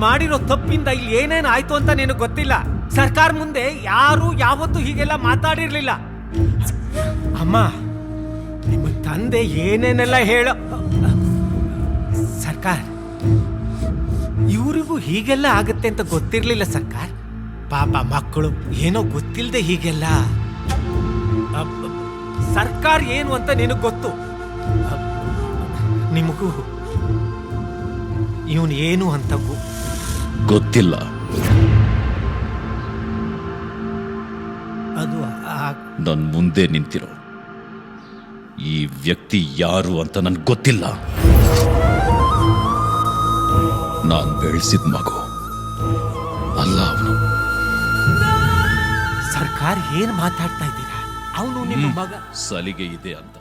ಮಾಡಿರೋ ತಪ್ಪಿಂದ ಇಲ್ಲಿ ಏನೇನ್ ಆಯ್ತು ಅಂತ ನಿನಗೆ ಗೊತ್ತಿಲ್ಲ. ಸರ್ಕಾರ ಮುಂದೆ ಯಾರು ಯಾವತ್ತೂ ಹೀಗೆಲ್ಲ ಮಾತಾಡಿರ್ಲಿಲ್ಲ. ಅಮ್ಮ, ನಿಮ್ಮ ತಂದೆ ಏನೇನೆಲ್ಲ ಹೇಳ ಸರ್ಕಾರ, ಇವರಿಗೂ ಹೀಗೆಲ್ಲ ಆಗುತ್ತೆ ಅಂತ ಗೊತ್ತಿರ್ಲಿಲ್ಲ ಸರ್ಕಾರ. ಪಾಪ ಮಕ್ಕಳು ಏನೋ ಗೊತ್ತಿಲ್ಲದೆ ಹೀಗೆಲ್ಲ. ಸರ್ಕಾರ ಏನು ಅಂತ ನಿನಗೆ ಗೊತ್ತು. ನಿಮಗೂ ಇವನು ಏನು ಅಂತ ಗೊತ್ತಿಲ್ಲ. ಅದು ನನ್ ಮುಂದೆ ನಿಂತಿರೋ ಈ ವ್ಯಕ್ತಿ ಯಾರು ಅಂತ ನನ್ಗೆ ಗೊತ್ತಿಲ್ಲ. ನಾನ್ ಬೆಳೆಸಿದ ಮಗು ಅಲ್ಲ ಅವನು. ಸರ್ಕಾರ ಏನ್ ಮಾತಾಡ್ತಾ ಇದ್ದೀರಾ? ಅವನು ನಿಮ್ಮ ಮಗ. ಸಲಿಗೆ ಇದೆ ಅಂತ